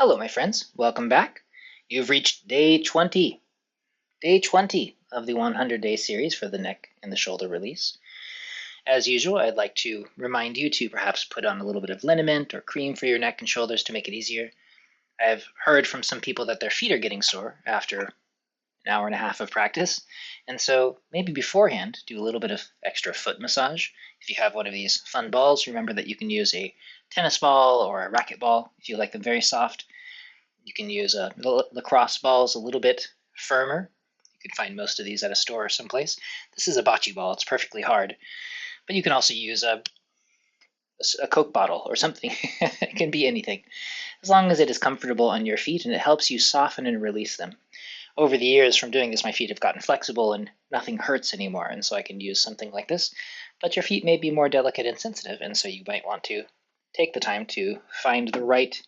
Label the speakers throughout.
Speaker 1: Hello, my friends. Welcome back. You've reached day 20. Day 20 of the 100-day series for the neck and the shoulder release. As usual, I'd like to remind you to perhaps put on a little bit of liniment or cream for your neck and shoulders to make it easier. I've heard from some people that their feet are getting sore after an hour and a half of practice, and so maybe beforehand do a little bit of extra foot massage. If you have one of these fun balls, remember that you can use a tennis ball or a racket ball if you like them very soft. You can use lacrosse balls a little bit firmer. You can find most of these at a store or someplace. This is a bocce ball. It's perfectly hard. But you can also use a Coke bottle or something. It can be anything, as long as it is comfortable on your feet and it helps you soften and release them. Over the years from doing this, my feet have gotten flexible and nothing hurts anymore, and so I can use something like this. But your feet may be more delicate and sensitive, and so you might want to take the time to find the right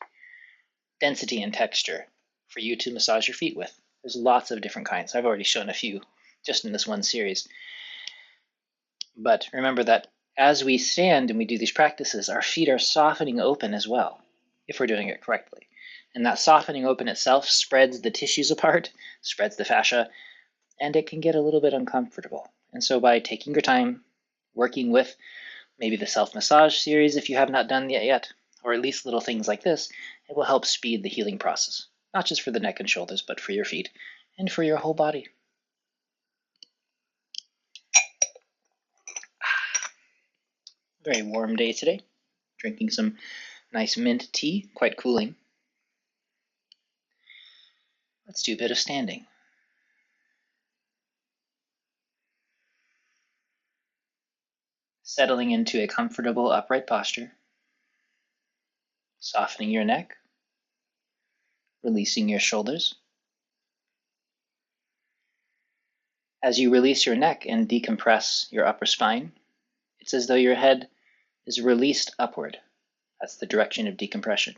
Speaker 1: density and texture for you to massage your feet with. There's lots of different kinds. I've already shown a few just in this one series. But remember that as we stand and we do these practices, our feet are softening open as well, if we're doing it correctly. And that softening open itself spreads the tissues apart, spreads the fascia, and it can get a little bit uncomfortable. And so by taking your time, working with maybe the self-massage series if you have not done that yet, or at least little things like this, it will help speed the healing process, not just for the neck and shoulders, but for your feet and for your whole body. Very warm day today. Drinking some nice mint tea, quite cooling. Let's do a bit of standing. Settling into a comfortable upright posture. Softening your neck. Releasing your shoulders. As you release your neck and decompress your upper spine, it's as though your head is released upward. That's the direction of decompression.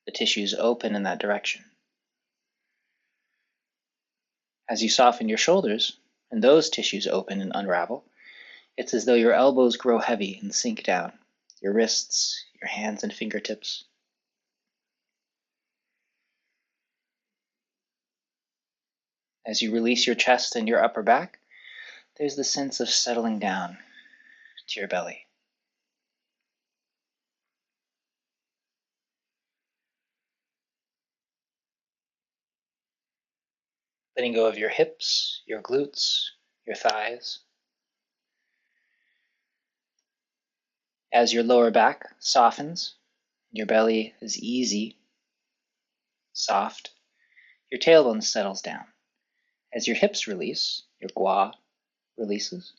Speaker 1: The tissues open in that direction. As you soften your shoulders, and those tissues open and unravel, it's as though your elbows grow heavy and sink down, your wrists, your hands and fingertips. As you release your chest and your upper back, there's the sense of settling down to your belly. Letting go of your hips, your glutes, your thighs. As your lower back softens, your belly is easy, soft, your tailbone settles down. As your hips release, your gua releases.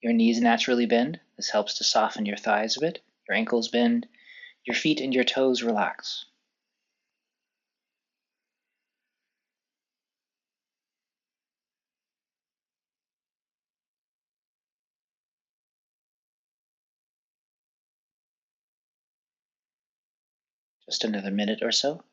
Speaker 1: Your knees naturally bend. This helps to soften your thighs a bit. Your ankles bend. Your feet and your toes relax. Just another minute or so.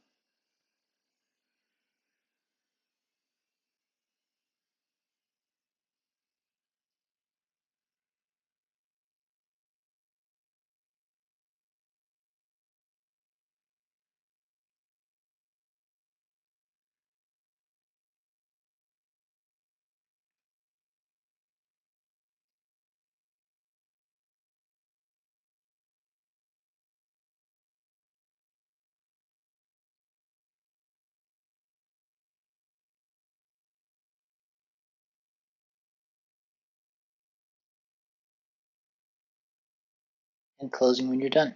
Speaker 1: And closing when you're done.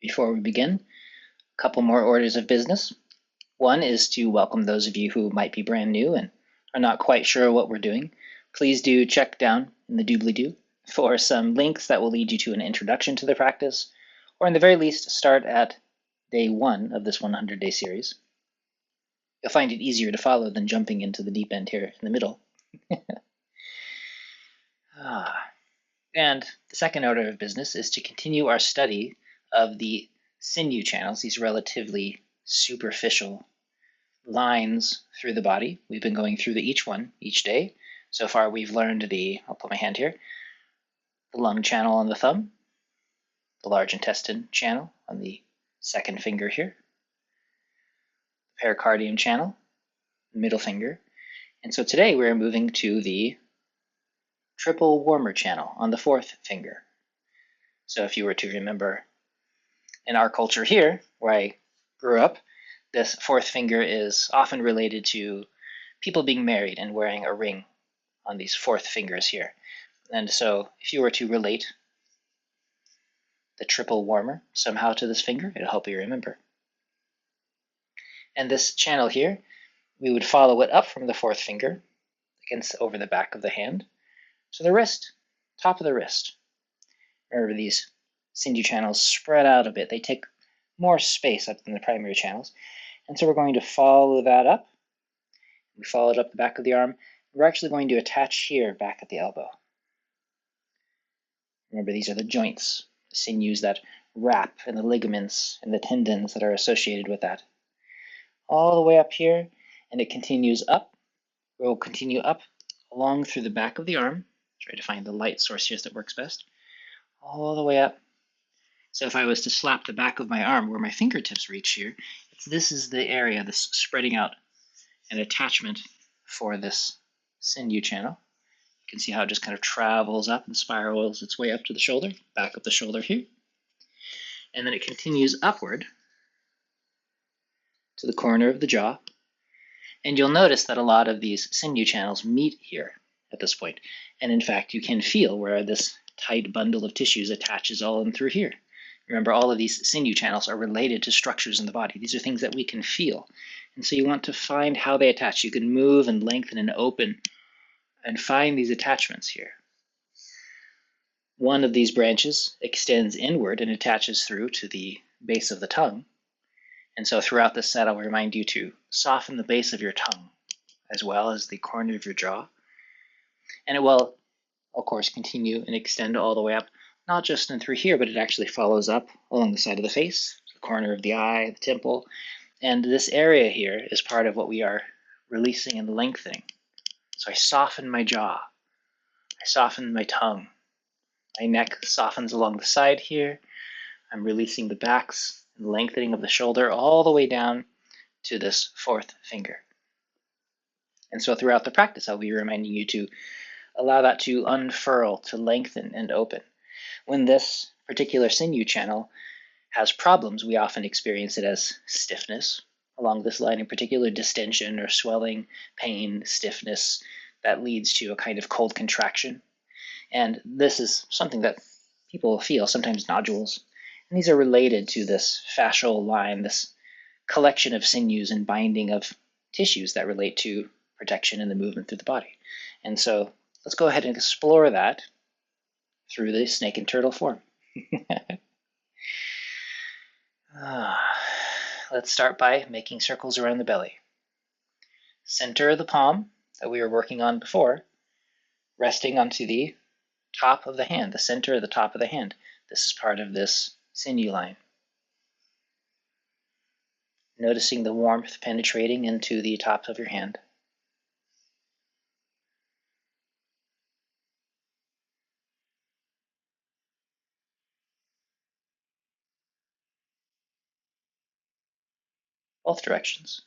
Speaker 1: Before we begin, a couple more orders of business. One is to welcome those of you who might be brand new and are not quite sure what we're doing. Please do check down in the doobly-doo for some links that will lead you to an introduction to the practice, or in the very least, start at day 1 of this 100-day series. You'll find it easier to follow than jumping into the deep end here in the middle. And the second order of business is to continue our study of the sinew channels, these relatively superficial lines through the body. We've been going through each one each day. So far we've learned I'll put my hand here, the lung channel on the thumb, the large intestine channel on the second finger here, pericardium channel, middle finger. And so today we're moving to the triple warmer channel on the fourth finger. So if you were to remember in our culture here, where I grew up, this fourth finger is often related to people being married and wearing a ring on these fourth fingers here. And so if you were to relate the triple warmer somehow to this finger, it'll help you remember. And this channel here, we would follow it up from the fourth finger against over the back of the hand to the wrist, top of the wrist. Remember, these sinew channels spread out a bit. They take more space up than the primary channels. And so we're going to follow that up. We follow it up the back of the arm. We're actually going to attach here back at the elbow. Remember, these are the joints, the sinews that wrap, and the ligaments and the tendons that are associated with that. All the way up here, and it continues up. We'll continue up along through the back of the arm. Try to find the light source here that works best. All the way up. So if I was to slap the back of my arm where my fingertips reach here, this is the area, this spreading out an attachment for this sinew channel. You can see how it just kind of travels up and spirals its way up to the shoulder, back of the shoulder here. And then it continues upward to the corner of the jaw. And you'll notice that a lot of these sinew channels meet here at this point. And in fact, you can feel where this tight bundle of tissues attaches all in through here. Remember, all of these sinew channels are related to structures in the body. These are things that we can feel. And so you want to find how they attach. You can move and lengthen and open and find these attachments here. One of these branches extends inward and attaches through to the base of the tongue. And so throughout this set, I'll remind you to soften the base of your tongue as well as the corner of your jaw. And it will, of course, continue and extend all the way up, not just in through here, but it actually follows up along the side of the face, the corner of the eye, the temple. And this area here is part of what we are releasing and lengthening. So I soften my jaw. I soften my tongue. My neck softens along the side here. I'm releasing the backs and lengthening of the shoulder all the way down to this fourth finger. And so throughout the practice, I'll be reminding you to allow that to unfurl, to lengthen and open. When this particular sinew channel has problems, we often experience it as stiffness. Along this line in particular, distension or swelling, pain, stiffness, that leads to a kind of cold contraction. And this is something that people feel, sometimes nodules. And these are related to this fascial line, this collection of sinews and binding of tissues that relate to protection and the movement through the body. And so let's go ahead and explore that through the snake and turtle form. Let's start by making circles around the belly. Center of the palm that we were working on before, resting onto the top of the hand, the center of the top of the hand. This is part of this sinew line. Noticing the warmth penetrating into the top of your hand. Both directions.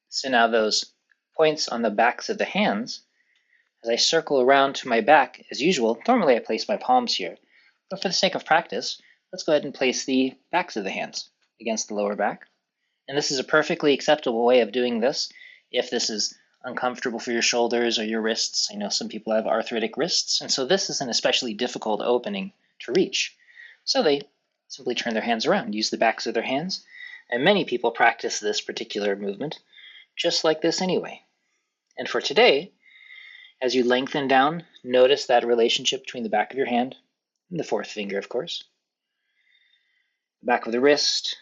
Speaker 1: So now those points on the backs of the hands, as I circle around to my back, as usual, normally I place my palms here, but for the sake of practice, let's go ahead and place the backs of the hands against the lower back. And this is a perfectly acceptable way of doing this if this is uncomfortable for your shoulders or your wrists. I know some people have arthritic wrists, and so this is an especially difficult opening to reach. So they simply turn their hands around, use the backs of their hands, and many people practice this particular movement just like this anyway. And for today, as you lengthen down, notice that relationship between the back of your hand and the fourth finger, of course. The back of the wrist,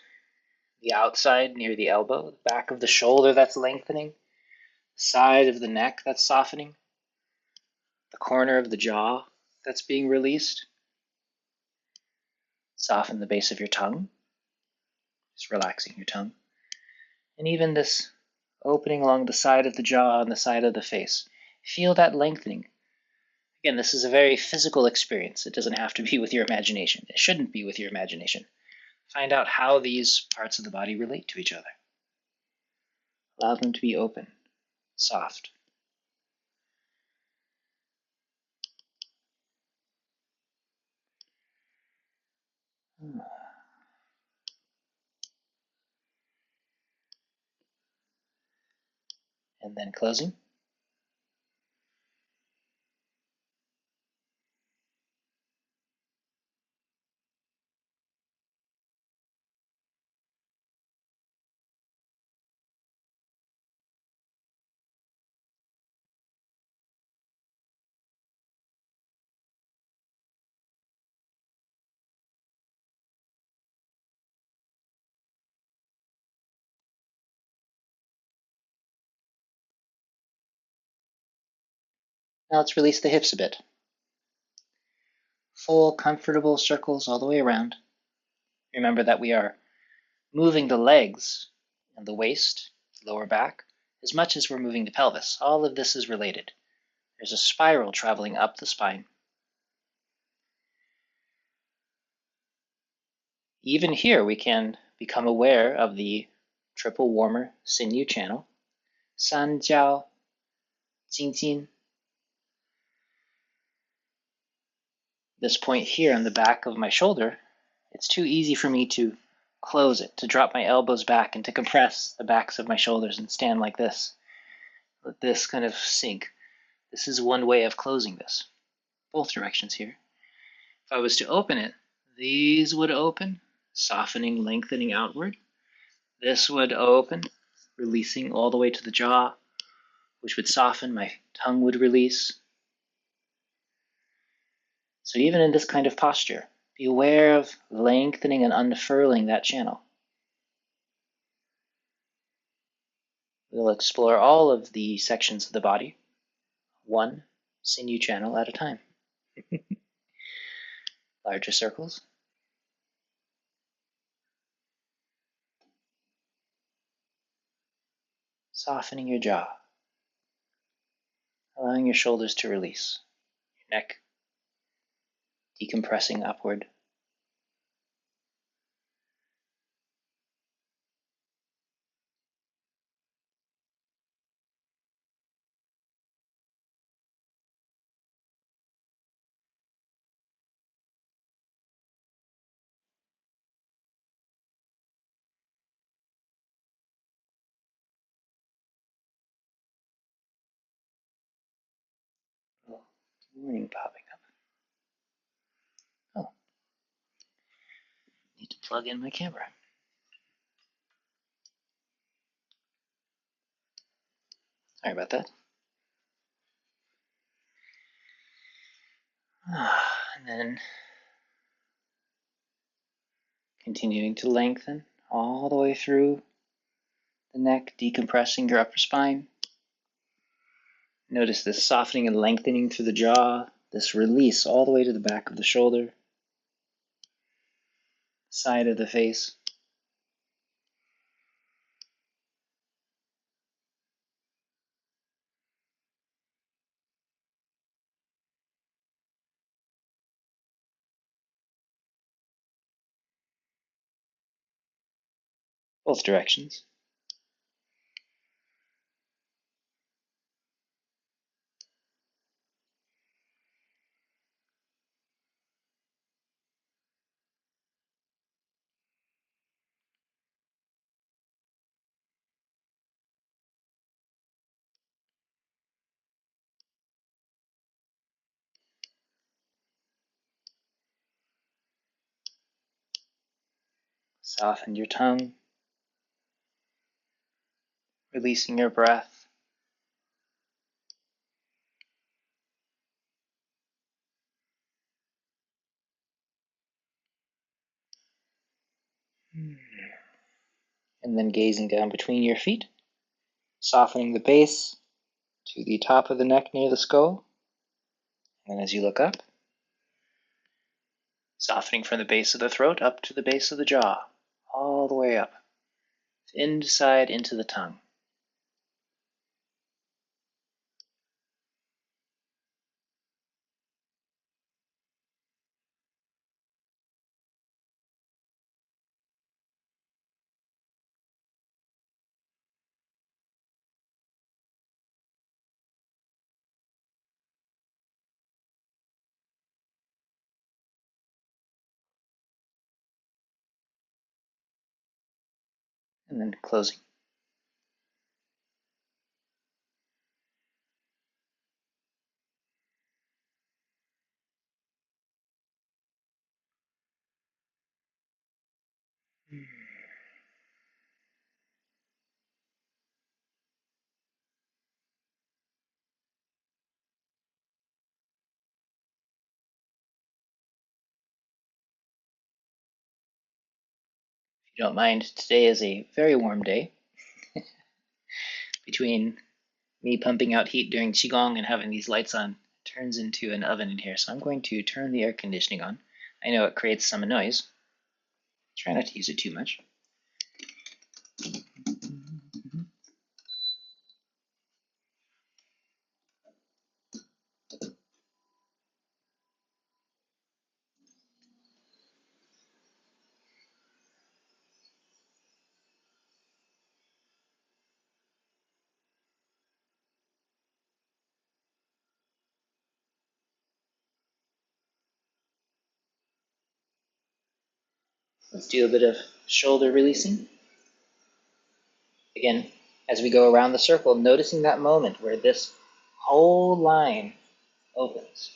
Speaker 1: the outside near the elbow, the back of the shoulder that's lengthening, side of the neck that's softening, the corner of the jaw that's being released. Soften the base of your tongue, just relaxing your tongue. And even this opening along the side of the jaw and the side of the face. Feel that lengthening. Again, this is a very physical experience. It doesn't have to be with your imagination. It shouldn't be with your imagination. Find out how these parts of the body relate to each other. Allow them to be open, soft. And then closing. Now let's release the hips a bit. Full, comfortable circles all the way around. Remember that we are moving the legs and the waist, the lower back, as much as we're moving the pelvis. All of this is related. There's a spiral traveling up the spine. Even here, we can become aware of the triple warmer sinew channel. San jiao, jing jin. This point here on the back of my shoulder, it's too easy for me to close it, to drop my elbows back and to compress the backs of my shoulders and stand like this. Let this kind of sink. This is one way of closing this. Both directions here. If I was to open it, these would open, softening, lengthening outward. This would open, releasing all the way to the jaw, which would soften, my tongue would release. So even in this kind of posture, be aware of lengthening and unfurling that channel. We'll explore all of the sections of the body, one sinew channel at a time. Larger circles. Softening your jaw, allowing your shoulders to release, your neck decompressing upward. Oh, warning popping up. Oh, need to plug in my camera. Sorry about that. And then continuing to lengthen all the way through the neck, decompressing your upper spine. Notice this softening and lengthening through the jaw, this release all the way to the back of the shoulder, side of the face. Both directions. Soften your tongue, releasing your breath. And then gazing down between your feet, softening the base to the top of the neck near the skull. And as you look up, softening from the base of the throat up to the base of the jaw, all the way up, inside into the tongue. And then closing. If you don't mind, today is a very warm day. Between me pumping out heat during Qigong and having these lights on, it turns into an oven in here. So I'm going to turn the air conditioning on. I know it creates some noise. Try not to use it too much. Let's do a bit of shoulder releasing. Again, as we go around the circle, noticing that moment where this whole line opens.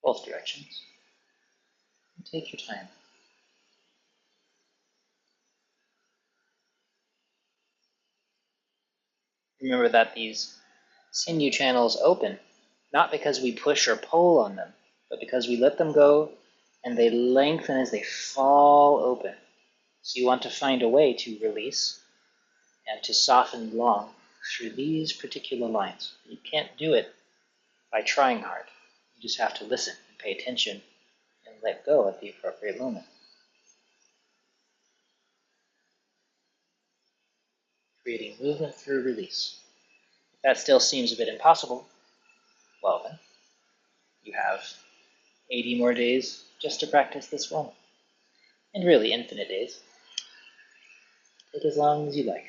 Speaker 1: Both directions. And take your time. Remember that these sinew channels open, not because we push or pull on them, but because we let them go and they lengthen as they fall open. So you want to find a way to release and to soften along through these particular lines. You can't do it by trying hard. You just have to listen and pay attention and let go at the appropriate moment. Creating movement through release. If that still seems a bit impossible, well then, you have 80 more days just to practice this one. And really infinite days. Take as long as you like.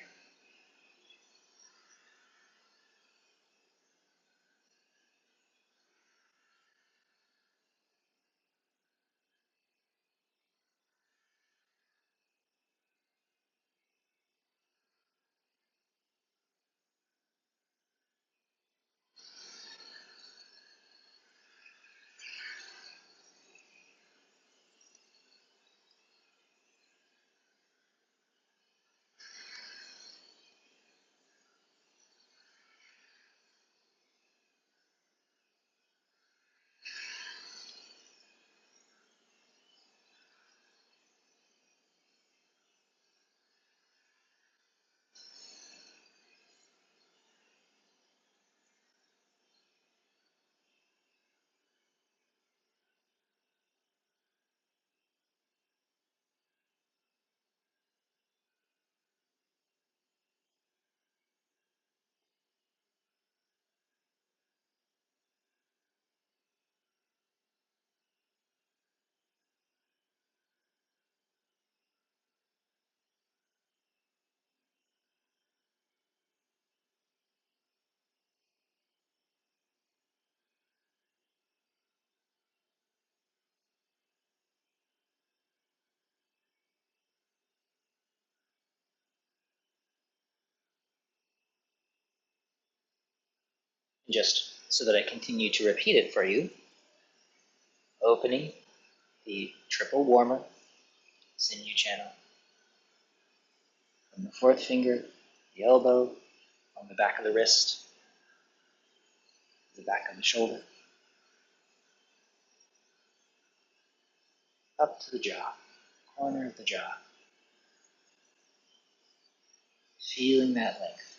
Speaker 1: And just so that I continue to repeat it for you, opening the triple warmer sinew channel from the fourth finger, the elbow, on the back of the wrist, the back of the shoulder, up to the jaw, corner of the jaw, feeling that length.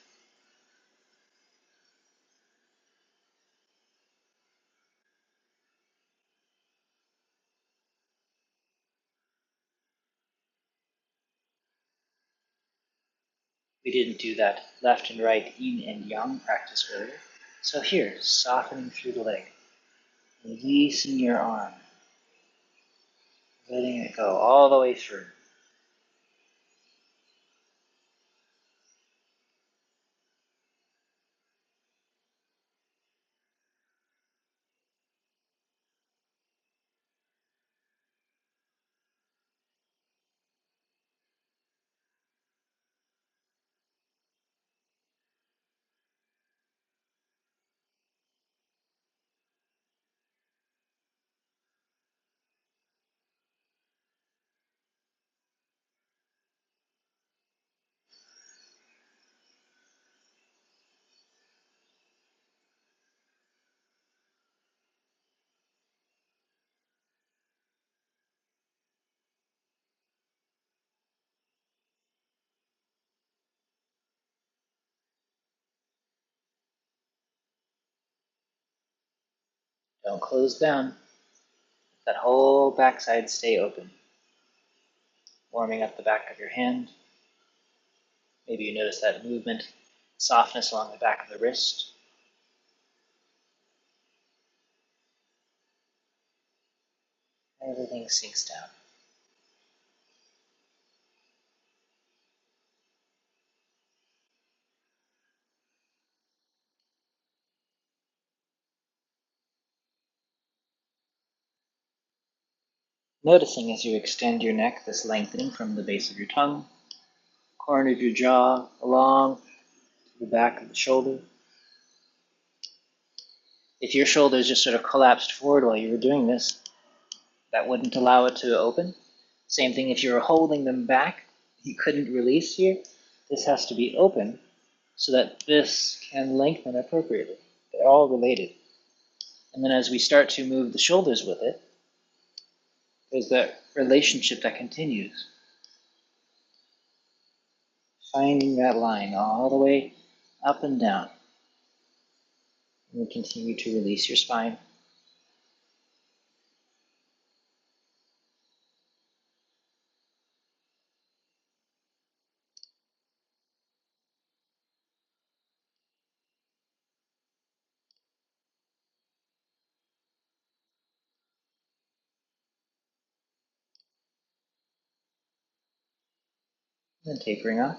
Speaker 1: We didn't do that left and right yin and yang practice earlier. So here, softening through the leg, releasing your arm, letting it go all the way through. Don't close down. That whole backside stay open. Warming up the back of your hand. Maybe you notice that movement, softness along the back of the wrist. Everything sinks down. Noticing as you extend your neck, this lengthening from the base of your tongue, corner of your jaw, along to the back of the shoulder. If your shoulders just sort of collapsed forward while you were doing this, that wouldn't allow it to open. Same thing if you were holding them back, you couldn't release here. This has to be open so that this can lengthen appropriately. They're all related. And then as we start to move the shoulders with it, there's that relationship that continues. Finding that line all the way up and down. And continue to release your spine. And then tapering off.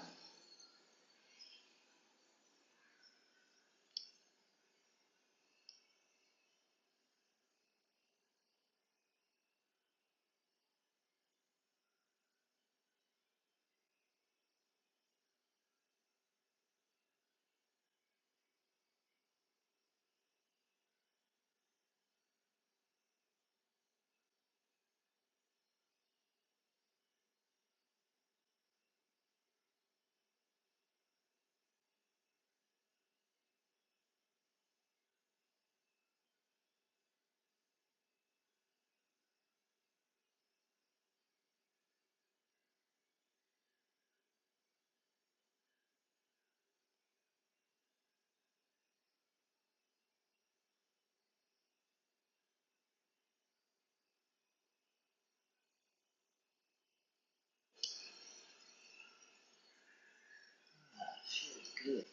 Speaker 1: Feels good.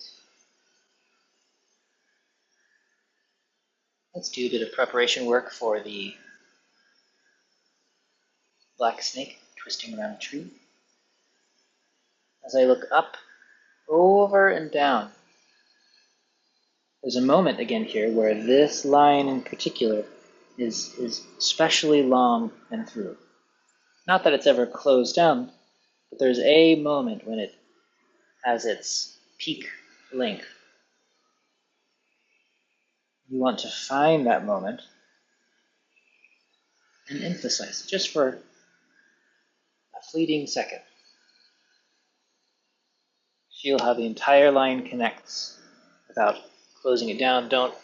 Speaker 1: Let's do a bit of preparation work for the black snake twisting around a tree. As I look up, over and down, there's a moment again here where this line in particular is especially long and through. Not that it's ever closed down, but there's a moment when it has its peak length. You want to find that moment and emphasize it just for a fleeting second. Feel how the entire line connects without closing it down. Don't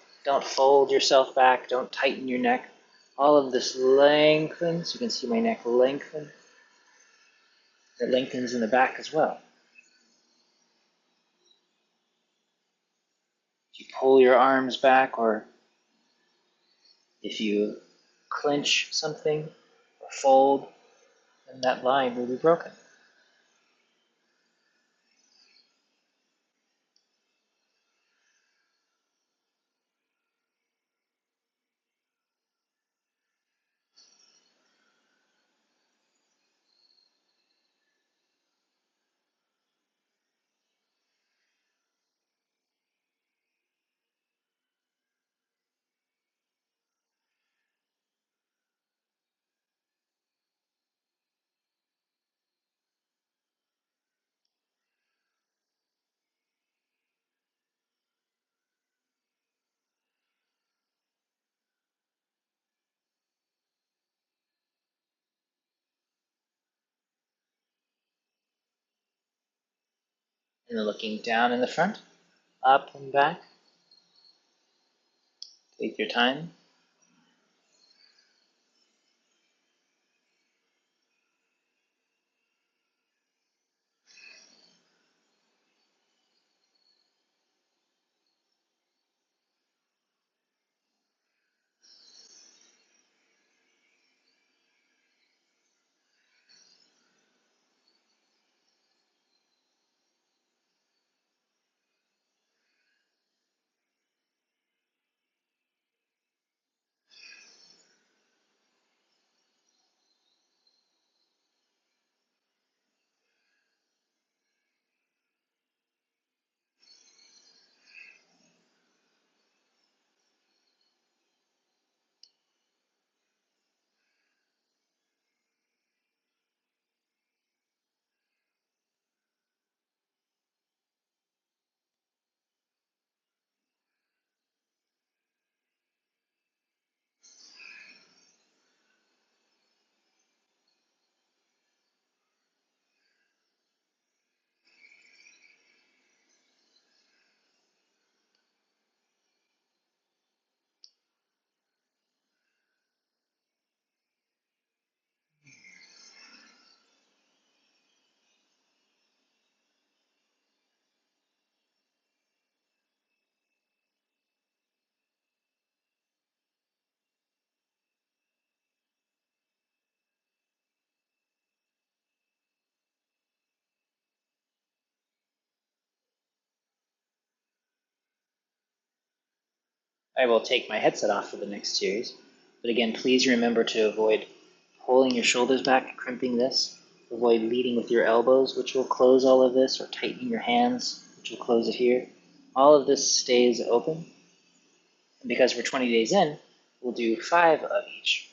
Speaker 1: fold yourself back. Don't tighten your neck. All of this lengthens. You can see my neck lengthen. It lengthens in the back as well. If you pull your arms back, or if you clench something or fold, then that line will be broken. And then looking down in the front, up and back. Take your time. I will take my headset off for the next series, but again, please remember to avoid pulling your shoulders back, crimping this. Avoid leading with your elbows, which will close all of this, or tightening your hands, which will close it here. All of this stays open. And because we're 20 days in, we'll do 5 of each.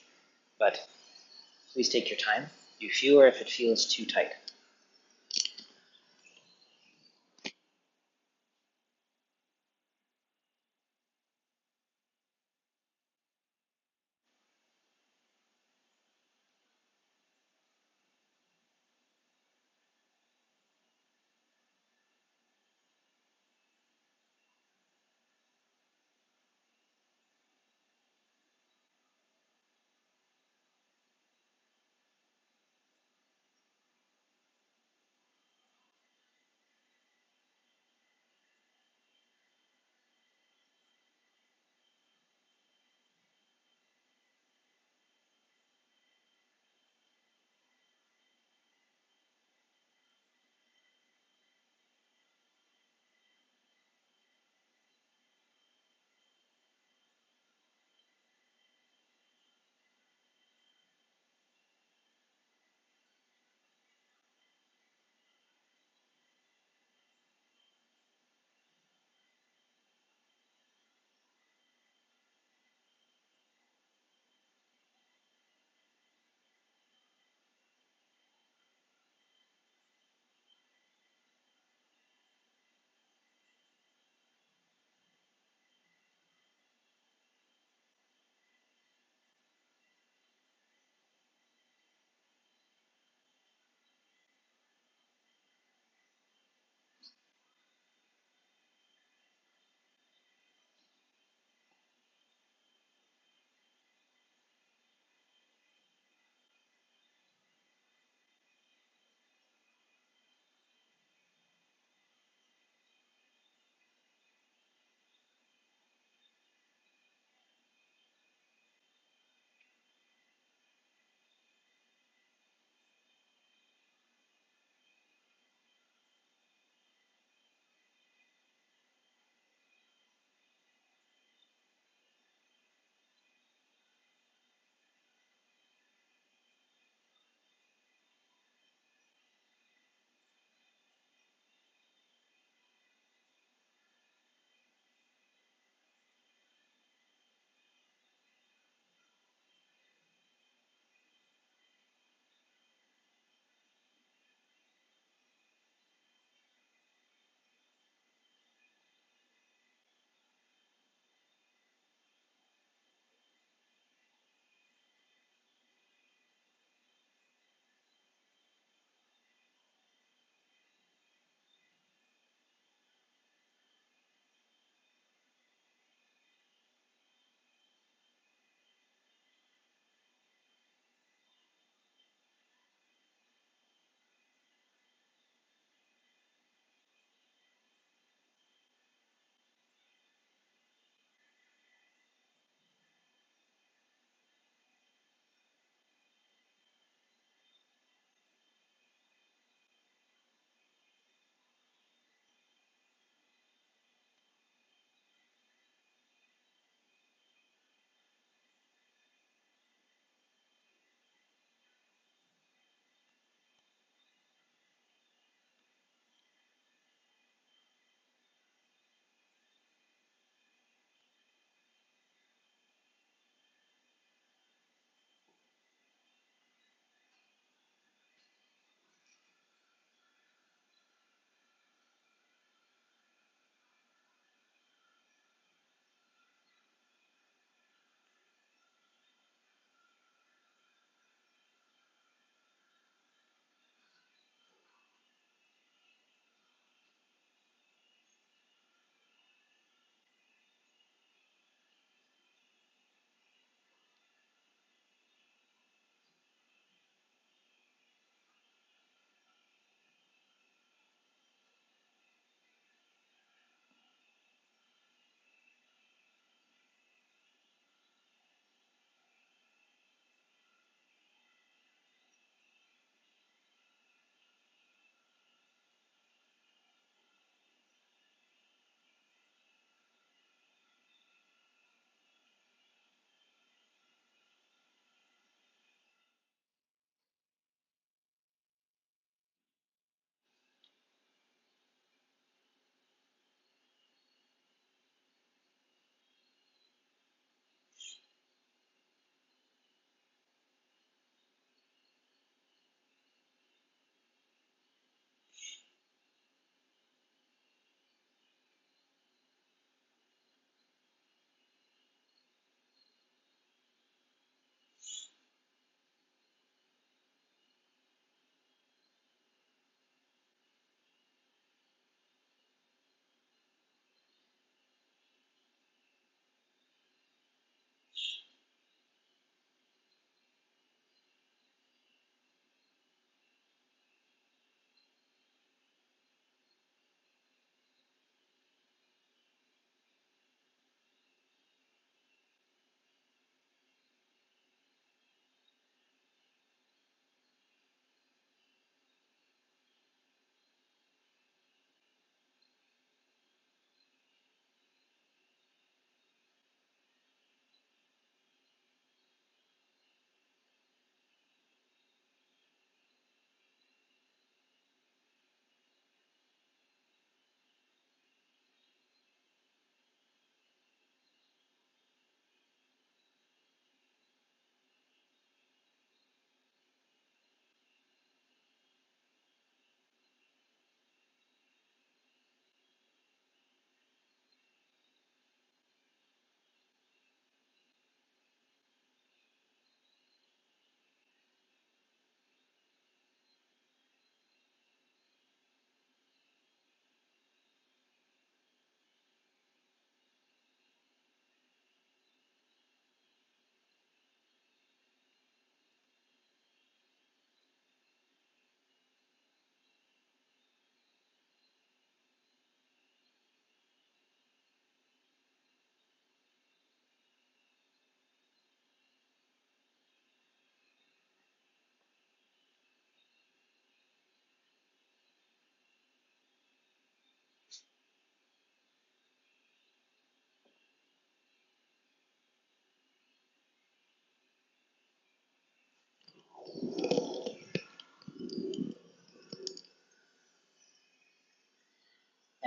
Speaker 1: But please take your time. Do fewer if it feels too tight.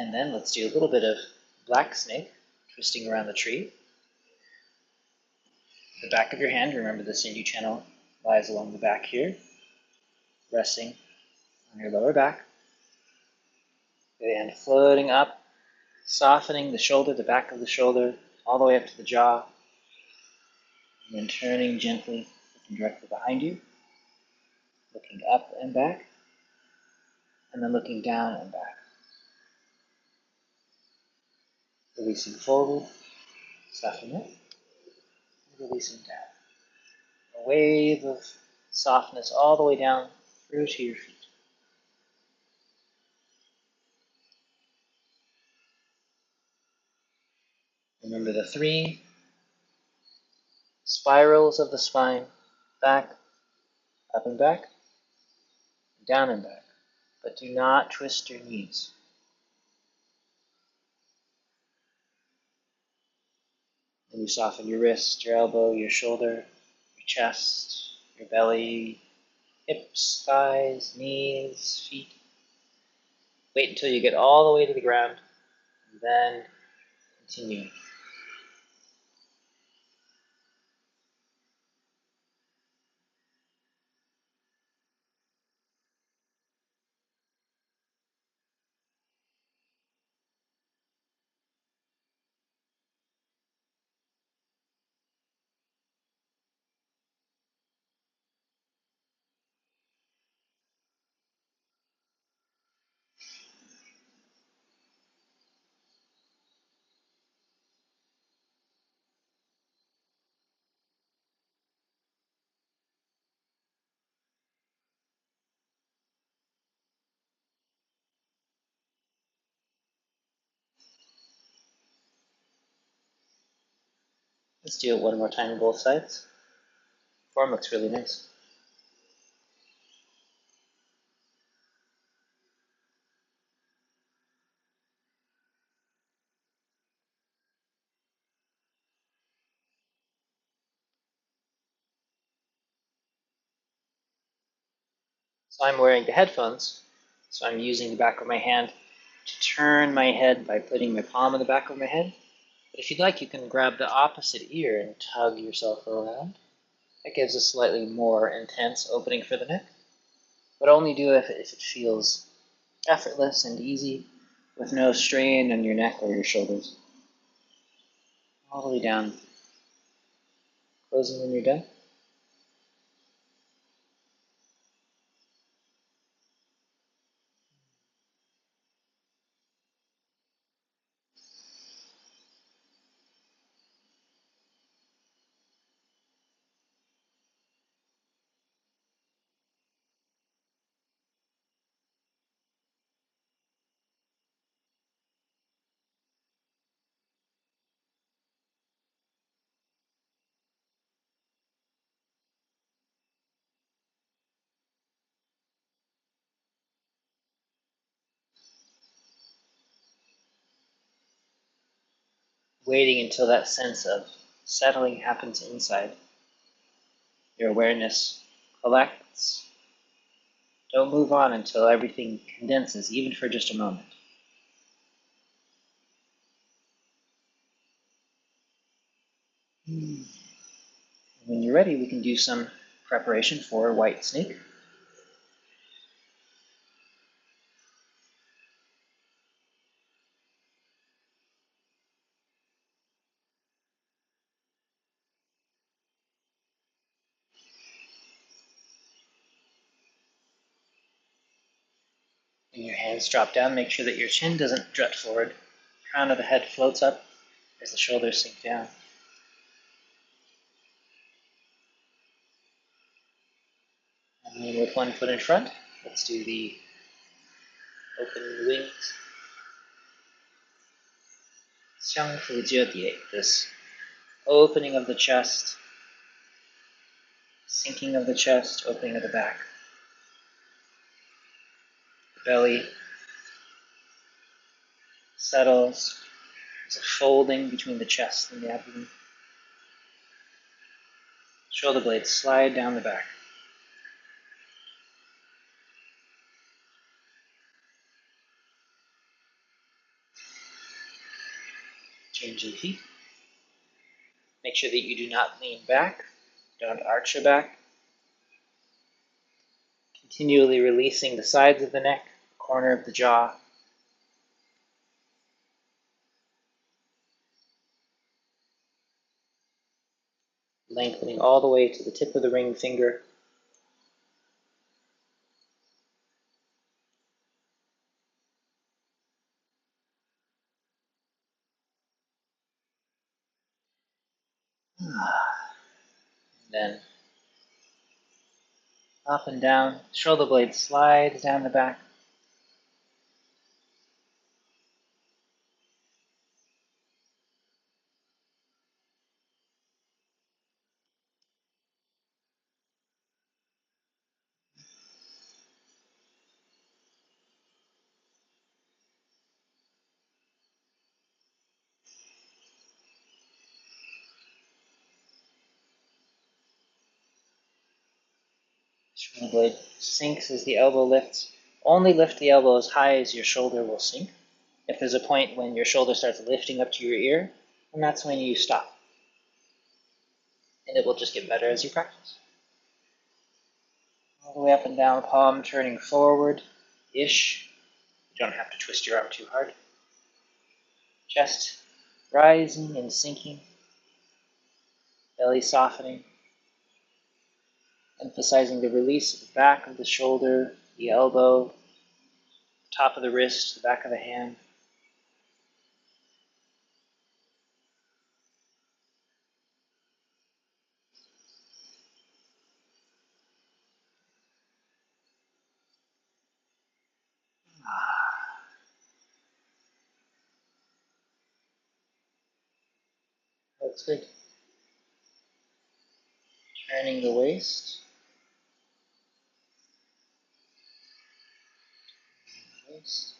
Speaker 1: And then let's do a little bit of black snake, twisting around the tree. The back of your hand, remember the sinew channel lies along the back here, resting on your lower back. The hand floating up, softening the shoulder, the back of the shoulder, all the way up to the jaw. And then turning gently, looking directly behind you, looking up and back, and then looking down and back. Releasing forward, soften it, and releasing down. A wave of softness all the way down through to your feet. Remember the 3 spirals of the spine, back, up and back, down and back. But do not twist your knees. And you soften your wrist, your elbow, your shoulder, your chest, your belly, hips, thighs, knees, feet. Wait until you get all the way to the ground, and then continue. Let's do it one more time on both sides. Form looks really nice. So I'm wearing the headphones, so I'm using the back of my hand to turn my head by putting my palm on the back of my head. But if you'd like, you can grab the opposite ear and tug yourself around. That gives a slightly more intense opening for the neck, but only do it if it feels effortless and easy, with no strain on your neck or your shoulders. All the way down. Closing when you're done. Waiting until that sense of settling happens inside. Your awareness collects. Don't move on until everything condenses, even for just a moment. When you're ready, we can do some preparation for white snake. When your hands drop down, make sure that your chin doesn't jut forward. Crown of the head floats up as the shoulders sink down. And then with one foot in front, let's do the open wings. 相互折叠, this opening of the chest, sinking of the chest, opening of the back. The belly settles. There's a folding between the chest and the abdomen. Shoulder blades slide down the back. hinge of the feet. Make sure that you do not lean back, don't arch your back. Continually releasing the sides of the neck, corner of the jaw. Lengthening all the way to the tip of the ring finger. Then up and down, shoulder blade slides down the back. Shoulder blade sinks as the elbow lifts. Only lift the elbow as high as your shoulder will sink. If there's a point when your shoulder starts lifting up to your ear, then that's when you stop. And it will just get better as you practice. All the way up and down, palm turning forward-ish. You don't have to twist your arm too hard. Chest rising and sinking. Belly softening. Emphasizing the release of the back of the shoulder, the elbow, top of the wrist, the back of the hand. That's good. Turning the waist. Waist.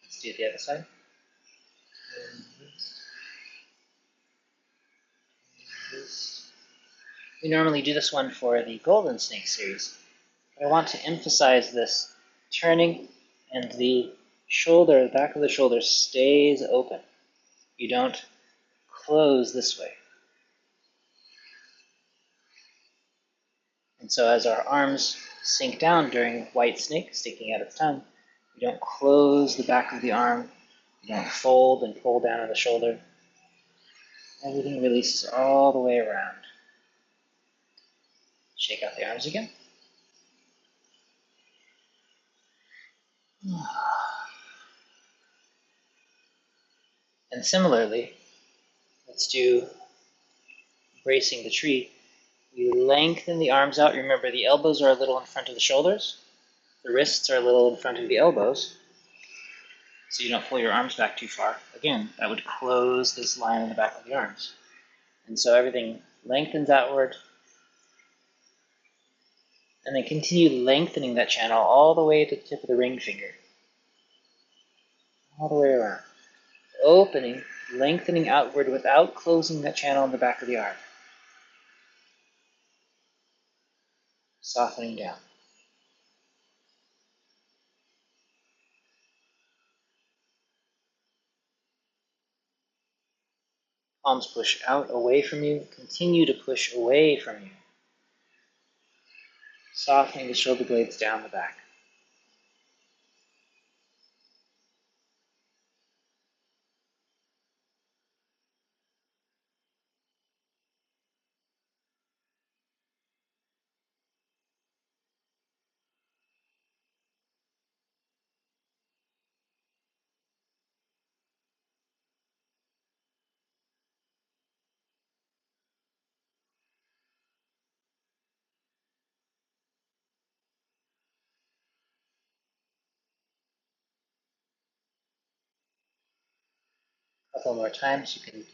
Speaker 1: Let's do the other side. We normally do this one for the Golden Snake series. But I want to emphasize this turning and the shoulder, the back of the shoulder stays open. You don't close this way. And so as our arms sink down during White Snake, sticking out its tongue, we don't close the back of the arm, we don't fold and pull down on the shoulder. Everything releases all the way around. Shake out the arms again. And similarly, let's do bracing the tree. We lengthen the arms out. Remember, the elbows are a little in front of the shoulders. The wrists are a little in front of the elbows. So you don't pull your arms back too far. Again, that would close this line in the back of the arms. And so everything lengthens outward. And then continue lengthening that channel all the way to the tip of the ring finger. All the way around. Opening, lengthening outward without closing that channel in the back of the arm. Softening down. Palms push out, away from you. Continue to push away from you. Softening the shoulder blades down the back. A couple more times. You can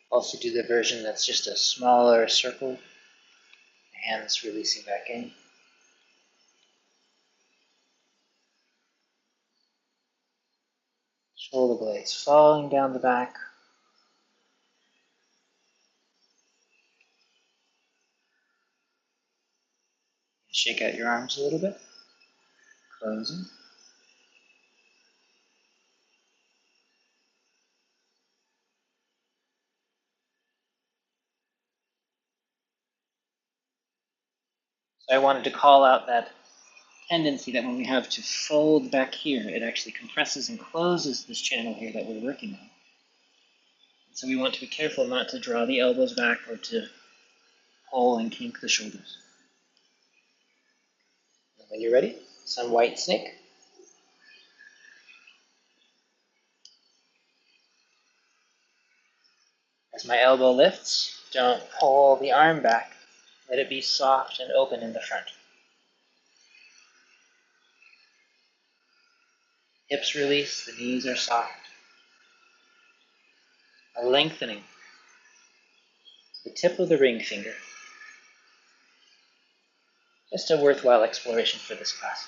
Speaker 1: also do the version that's just a smaller circle. Hands releasing back in. Shoulder blades falling down the back. Shake out your arms a little bit. Close them. So I wanted to call out that tendency that when we have to fold back here, it actually compresses and closes this channel here that we're working on. So we want to be careful not to draw the elbows back or to pull and kink the shoulders. And when you're ready, some white snake. As my elbow lifts, don't pull the arm back. Let it be soft and open in the front. Hips release, the knees are soft. A lengthening. The tip of the ring finger. Just a worthwhile exploration for this class.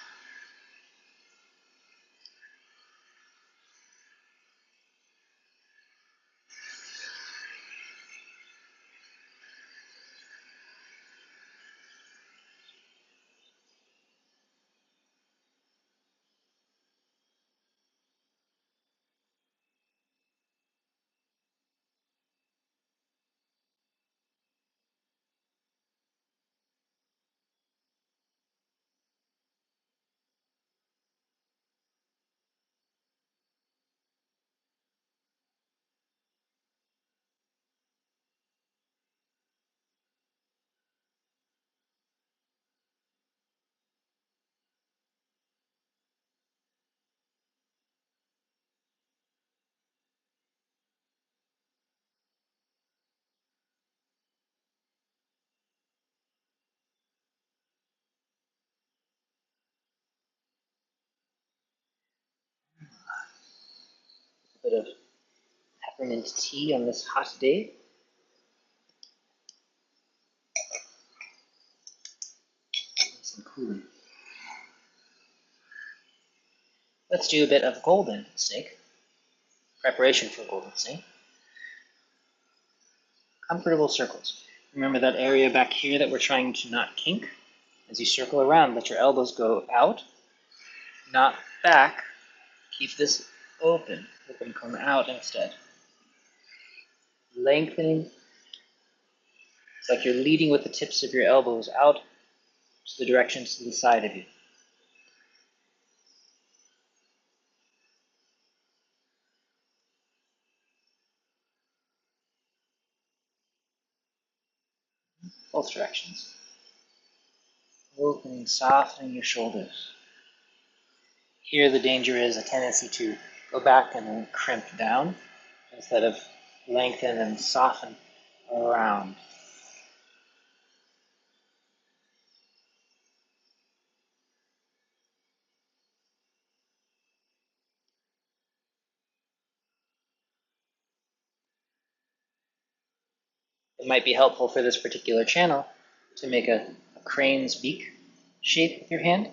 Speaker 1: A bit of peppermint tea on this hot day. Nice and cooling. Let's do a bit of golden snake. Preparation for golden snake. Comfortable circles. Remember that area back here that we're trying to not kink? As you circle around, let your elbows go out, not back. Keep this open. Let them come out instead. Lengthening. It's like you're leading with the tips of your elbows out to the directions to the side of you. Both directions. Opening, softening your shoulders. Here the danger is a tendency to go back and then crimp down instead of lengthen and soften around. It might be helpful for this particular channel to make a crane's beak shape with your hand,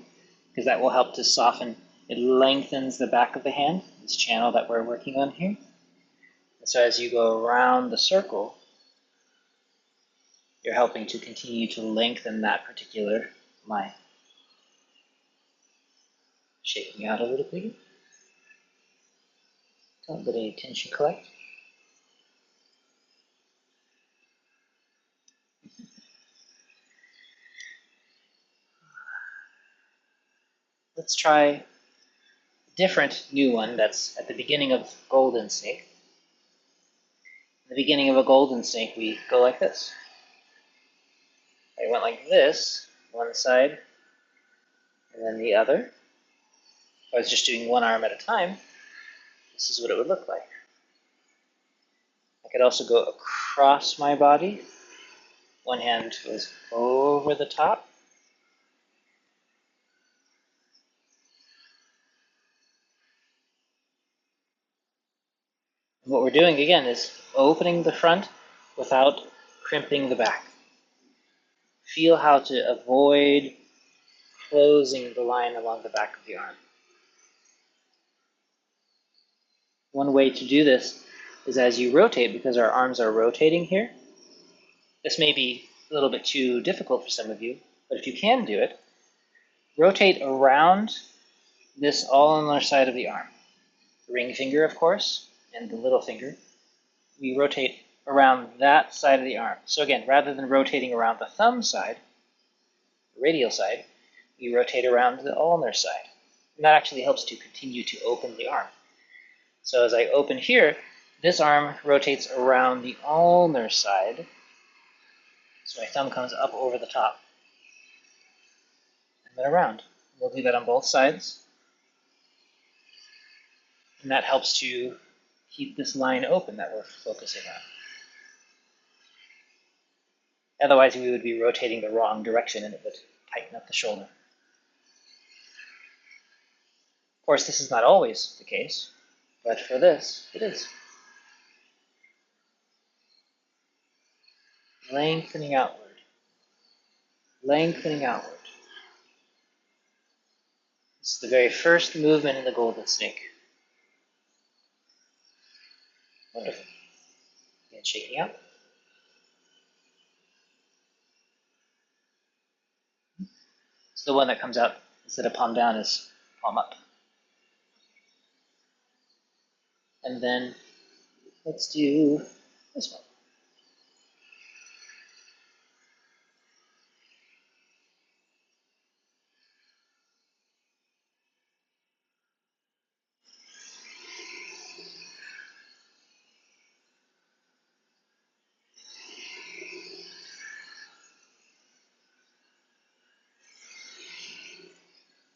Speaker 1: because that will help to soften. It lengthens the back of the hand, this channel that we're working on here. And so as you go around the circle, you're helping to continue to lengthen that particular line. Shaking out a little bit. Don't let any tension collect. Let's try a different new one that's at the beginning of golden snake. At the beginning of a golden snake, we go like this. I went like this, one side, and then the other. If I was just doing one arm at a time, this is what it would look like. I could also go across my body. One hand goes over the top. And what we're doing again is opening the front without crimping the back. Feel how to avoid closing the line along the back of the arm. One way to do this is as you rotate, because our arms are rotating here. This may be a little bit too difficult for some of you, but if you can do it, rotate around this ulnar side of the arm. The ring finger, of course, and the little finger. We rotate around that side of the arm. So again, rather than rotating around the thumb side, the radial side, we rotate around the ulnar side. And that actually helps to continue to open the arm. So as I open here, this arm rotates around the ulnar side. So my thumb comes up over the top. And then around. We'll do that on both sides. And that helps to keep this line open that we're focusing on. Otherwise, we would be rotating the wrong direction and it would tighten up the shoulder. Of course, this is not always the case, but for this, it is. Lengthening outward. Lengthening outward. This is the very first movement in the golden snake. Wonderful. And shaking out. So the one that comes out instead of palm down is palm up. And then let's do this one.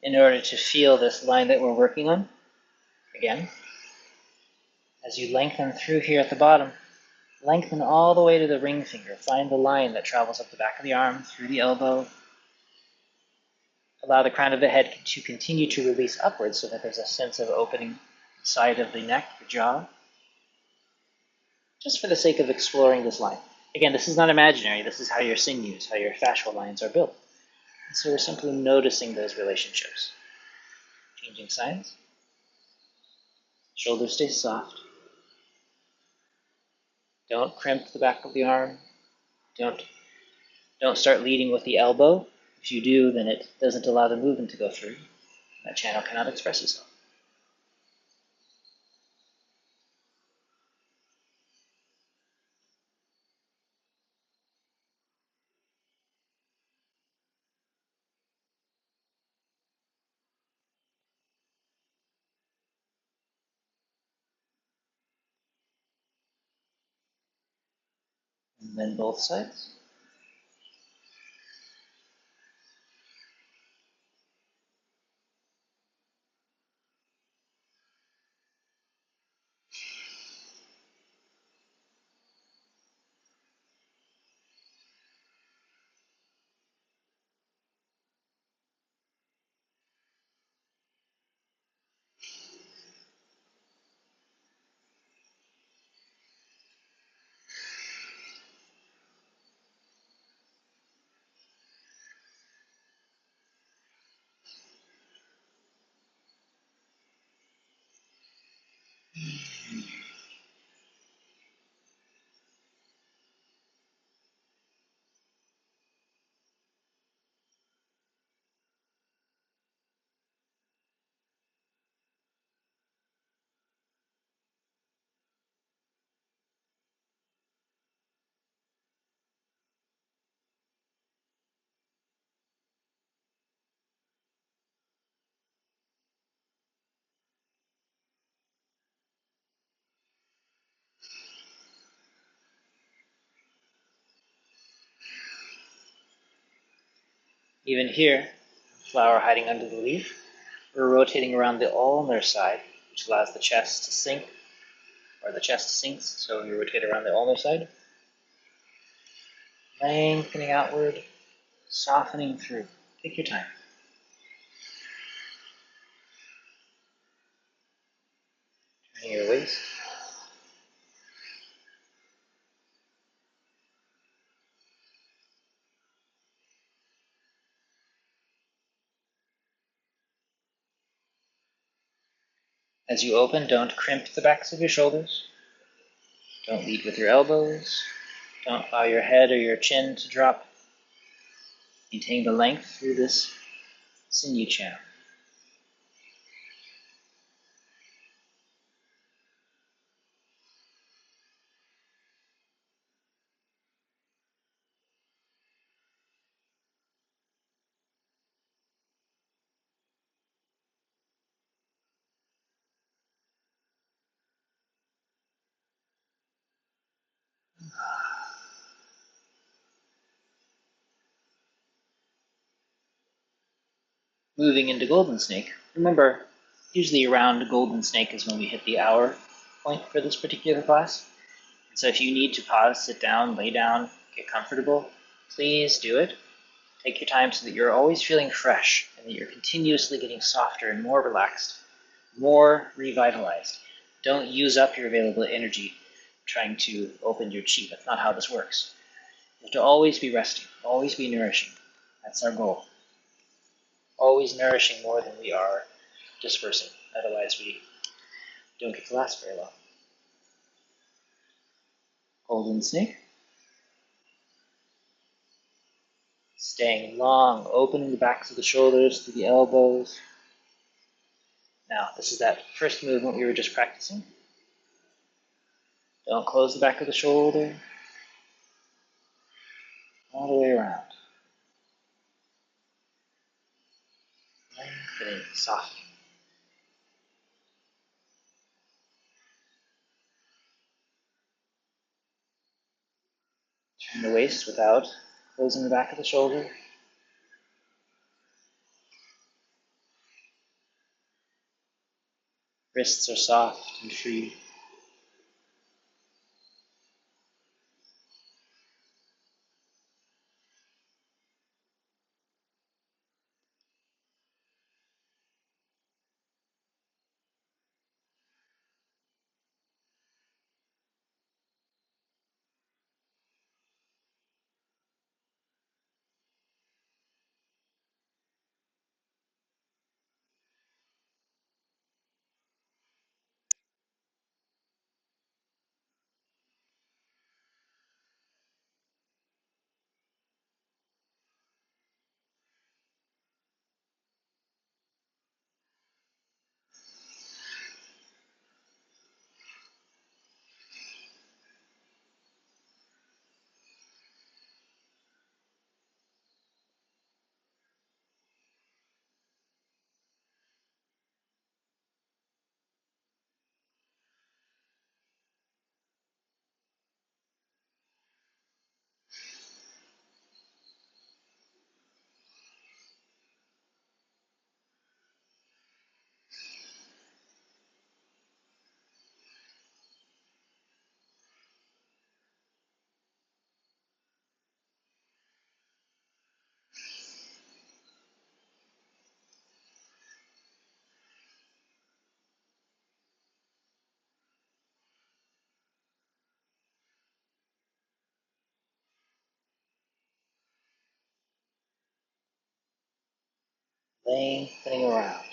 Speaker 1: In order to feel this line that we're working on, again, as you lengthen through here at the bottom, lengthen all the way to the ring finger. Find the line that travels up the back of the arm, through the elbow. Allow the crown of the head to continue to release upwards so that there's a sense of opening the side of the neck, the jaw, just for the sake of exploring this line. Again, this is not imaginary. This is how your sinews, how your fascial lines are built. And so we're simply noticing those relationships. Changing sides. Shoulders stay soft. Don't crimp the back of the arm. Don't start leading with the elbow. If you do, then it doesn't allow the movement to go through. That channel cannot express itself. And then both sides. Even here, flower hiding under the leaf, we're rotating around the ulnar side, which allows the chest to sink, or the chest sinks, so you rotate around the ulnar side. Lengthening outward, softening through. Take your time. Turning your waist. As you open, don't crimp the backs of your shoulders. Don't lead with your elbows. Don't allow your head or your chin to drop. Maintain the length through this sinew channel. Moving into golden snake, remember, usually around golden snake is when we hit the hour point for this particular class. And so if you need to pause, sit down, lay down, get comfortable, please do it. Take your time so that you're always feeling fresh and that you're continuously getting softer and more relaxed, more revitalized. Don't use up your available energy trying to open your chi. That's not how this works. You have to always be resting, always be nourishing. That's our goal. Always nourishing more than we are dispersing. Otherwise, we don't get to last very long. Golden snake. Staying long, opening the backs of the shoulders to the elbows. Now, this is that first movement we were just practicing. Don't close the back of the shoulder. All the way around. Lengthening, softening. Turn the waist without closing the back of the shoulder. Wrists are soft and free. Lengthening around.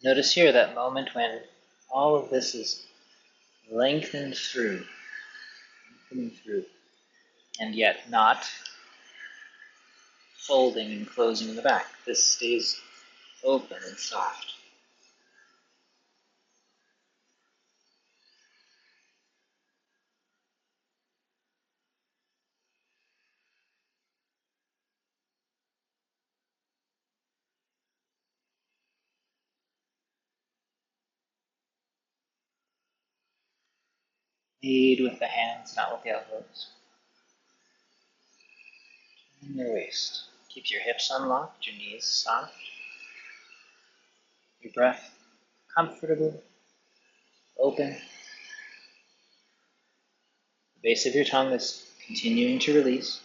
Speaker 1: Notice here that moment when all of this is lengthened through, and yet not folding and closing in the back. This stays open and soft. Lead with the hands, not with the elbows. Turn your waist. Keep your hips unlocked, your knees soft. Your breath comfortable, open. The base of your tongue is continuing to release.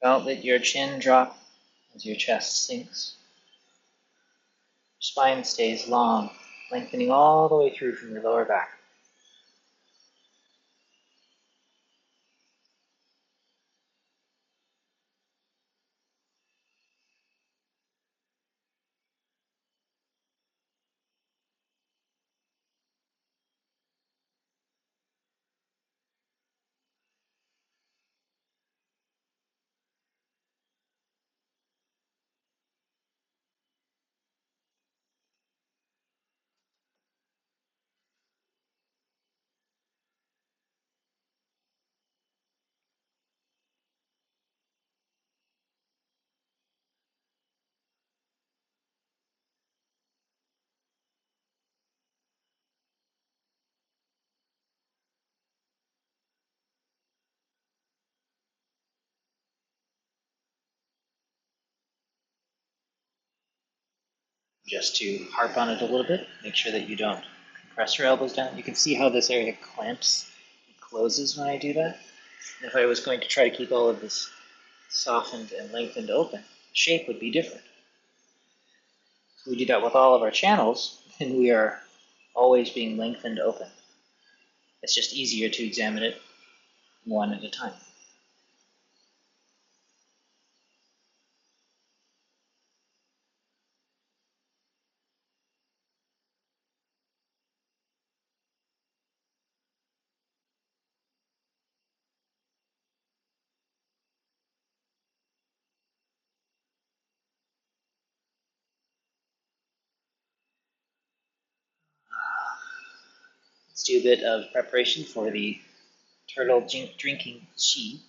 Speaker 1: Don't let your chin drop as your chest sinks. Your spine stays long, lengthening all the way through from your lower back. Just to harp on it a little bit, make sure that you don't compress your elbows down. You can see how this area clamps and closes when I do that. And if I was going to try to keep all of this softened and lengthened open, the shape would be different. If we do that with all of our channels, then we are always being lengthened open. It's just easier to examine it one at a time. Let's do a bit of preparation for the turtle drinking qi.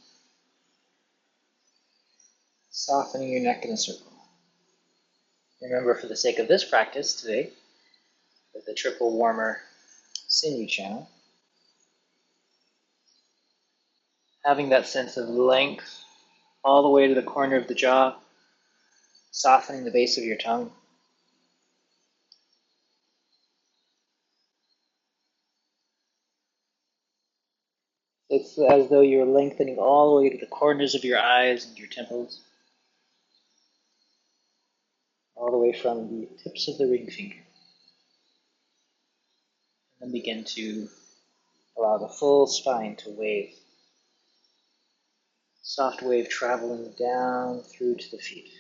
Speaker 1: Softening your neck in a circle. Remember, for the sake of this practice today, with the triple warmer sinew channel, having that sense of length all the way to the corner of the jaw, softening the base of your tongue. It's as though you're lengthening all the way to the corners of your eyes and your temples, all the way from the tips of the ring finger. And then begin to allow the full spine to wave. Soft wave traveling down through to the feet.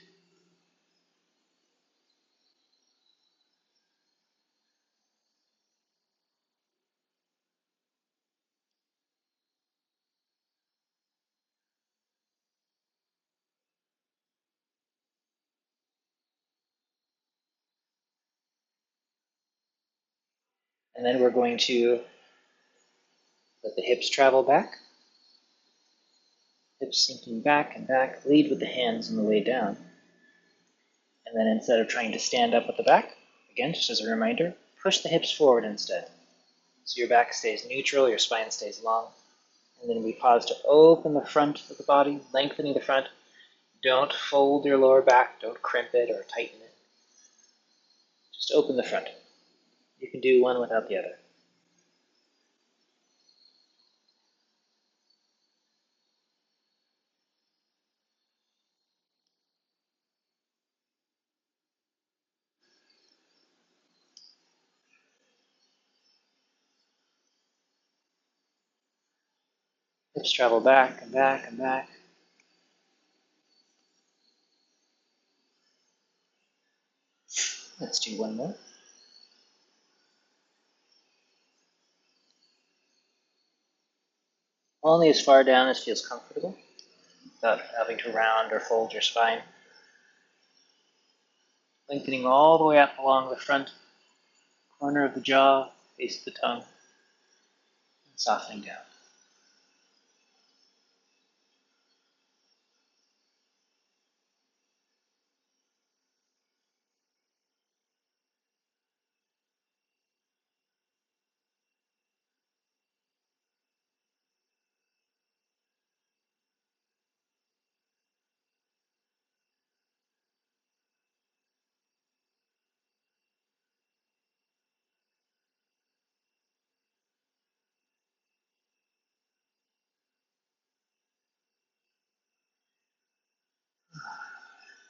Speaker 1: And then we're going to let the hips travel back. Hips sinking back and back. Lead with the hands on the way down. And then instead of trying to stand up with the back, again, just as a reminder, push the hips forward instead. So your back stays neutral, your spine stays long. And then we pause to open the front of the body, lengthening the front, Don't fold your lower back, don't crimp it or tighten it. Just open the front. You can do one without the other. Hips travel back and back and back. Let's do one more. Only as far down as feels comfortable, without having to round or fold your spine. Lengthening all the way up along the front corner of the jaw, base of the tongue, and softening down.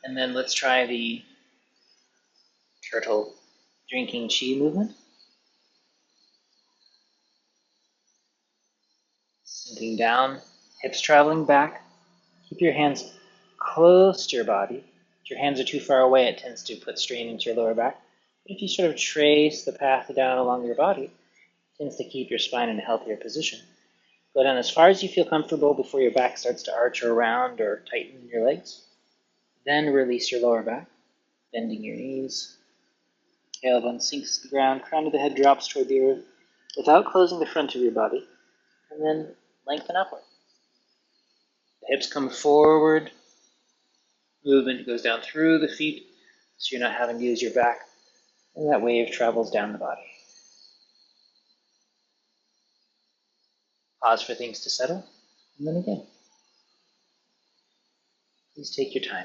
Speaker 1: And then let's try the turtle drinking chi movement. Sinking down, hips traveling back. Keep your hands close to your body. If your hands are too far away, it tends to put strain into your lower back. But if you sort of trace the path down along your body, it tends to keep your spine in a healthier position. Go down as far as you feel comfortable before your back starts to arch or round or tighten your legs. Then release your lower back, bending your knees. Tailbone sinks to the ground, crown of the head drops toward the earth without closing the front of your body, and then lengthen upward. The hips come forward, movement goes down through the feet, so you're not having to use your back, and that wave travels down the body. Pause for things to settle, and then again. Please take your time.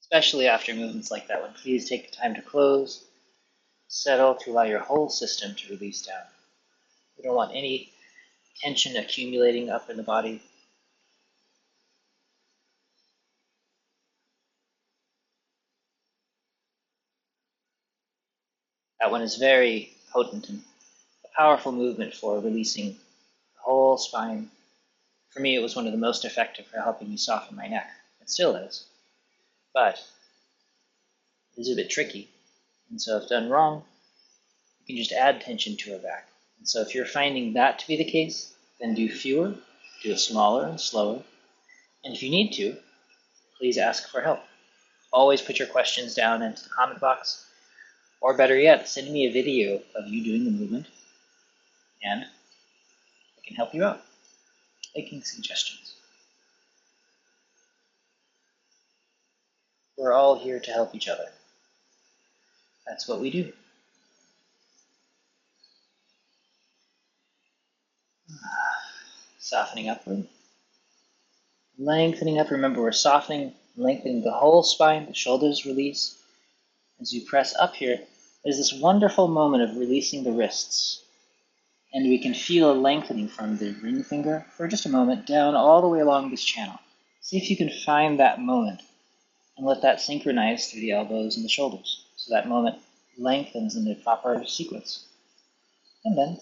Speaker 1: Especially after movements like that one, please take the time to close, settle, to allow your whole system to release down. We don't want any tension accumulating up in the body. That one is very potent and a powerful movement for releasing the whole spine. For me, it was one of the most effective for helping me soften my neck. It still is, but it is a bit tricky. And so if done wrong, you can just add tension to our back. And so if you're finding that to be the case, then do fewer, do it smaller and slower. And if you need to, please ask for help. Always put your questions down into the comment box, or better yet, send me a video of you doing the movement, and I can help you out, making suggestions. We're all here to help each other. That's what we do. Softening upward. Lengthening up. Remember, we're softening, lengthening the whole spine. The shoulders release. As you press up here, there's this wonderful moment of releasing the wrists. And we can feel a lengthening from the ring finger for just a moment down all the way along this channel. See if you can find that moment and let that synchronize through the elbows and the shoulders. So that moment lengthens in the proper sequence. And then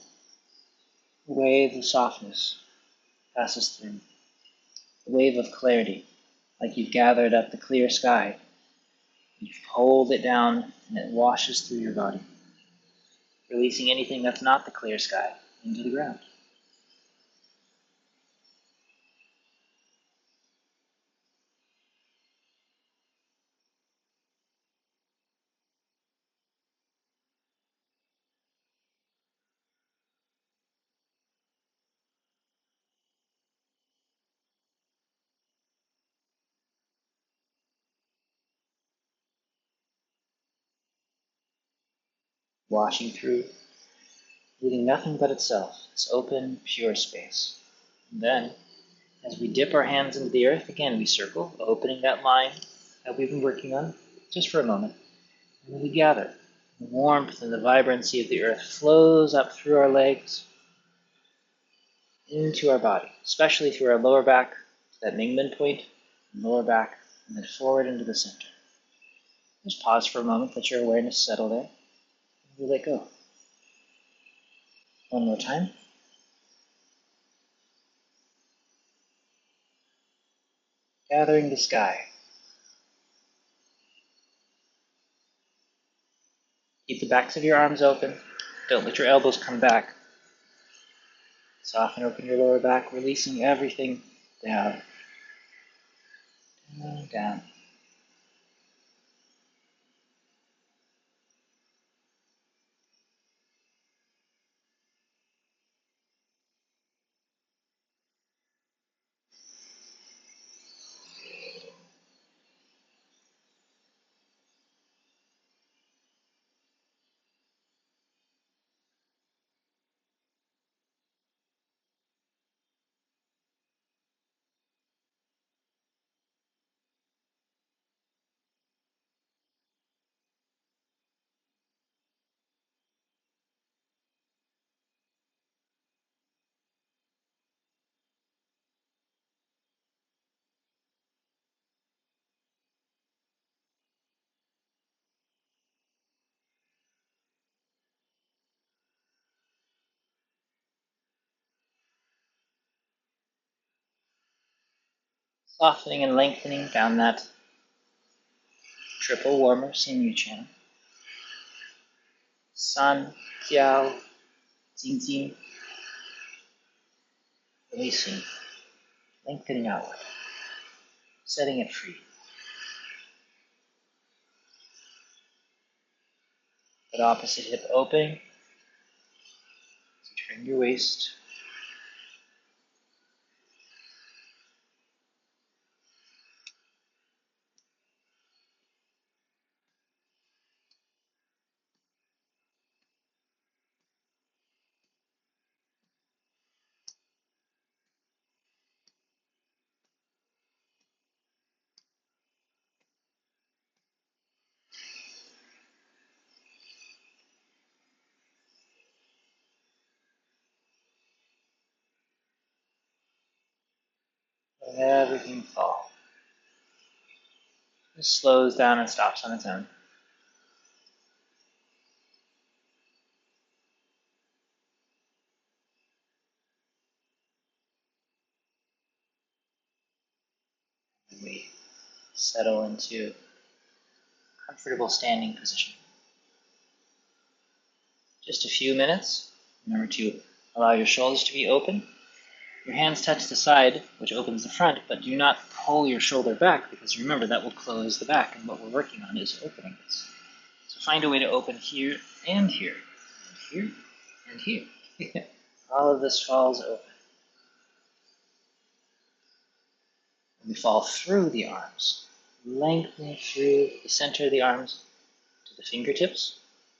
Speaker 1: the wave of softness passes through. The wave of clarity, like you've gathered up the clear sky. You hold it down and it washes through your body, releasing anything that's not the clear sky into the ground. Washing through, leaving nothing but itself, this open, pure space. And then, as we dip our hands into the earth, again we circle, opening that line that we've been working on just for a moment. And then we gather. The warmth and the vibrancy of the earth flows up through our legs, into our body, especially through our lower back, to that Mingmen point, lower back, and then forward into the center. Just pause for a moment, let your awareness settle there, and we let go. One more time. Gathering the sky. Keep the backs of your arms open. Don't let your elbows come back. Soften open your lower back, releasing everything down. Down, down. Softening and lengthening down that triple warmer sinew channel. San, Kiao, Jing Jing. Releasing, lengthening outward, setting it free. That opposite hip opening. So turn your waist. Let everything fall. It slows down and stops on its own. And we settle into a comfortable standing position. Just a few minutes. Remember to allow your shoulders to be open. Your hands touch the side, which opens the front, but do not pull your shoulder back, because remember that will close the back, and what we're working on is opening this. So find a way to open here and here, and here and here. All of this falls open. And we fall through the arms, lengthening through the center of the arms to the fingertips,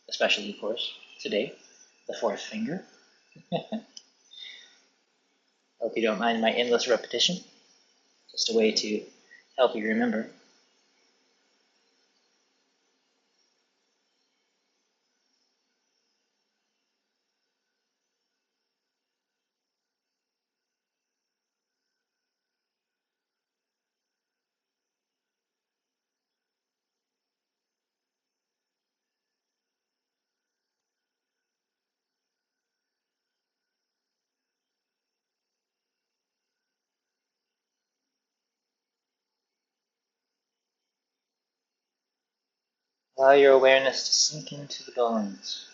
Speaker 1: especially, of course, today, the fourth finger. Hope you don't mind my endless repetition. Just a way to help you remember. Allow your awareness to sink into the bones.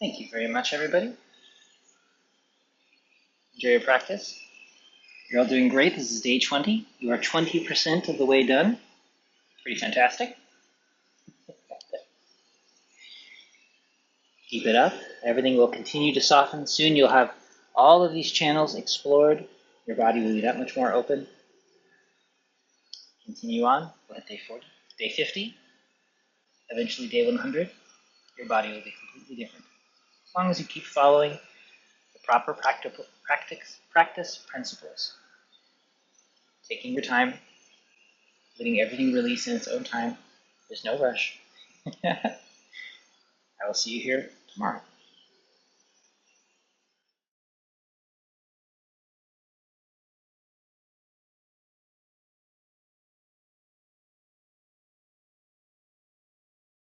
Speaker 1: Thank you very much, everybody. Enjoy your practice. You're all doing great. This is day 20. You are 20% of the way done. Pretty fantastic. Keep it up. Everything will continue to soften. Soon you'll have all of these channels explored. Your body will be that much more open. Continue on. We'll hit day 40, day 50, eventually day 100. Your body will be completely different. As long as you keep following the proper practice principles. Taking your time, letting everything release in its own time. There's no rush. I will see you here tomorrow.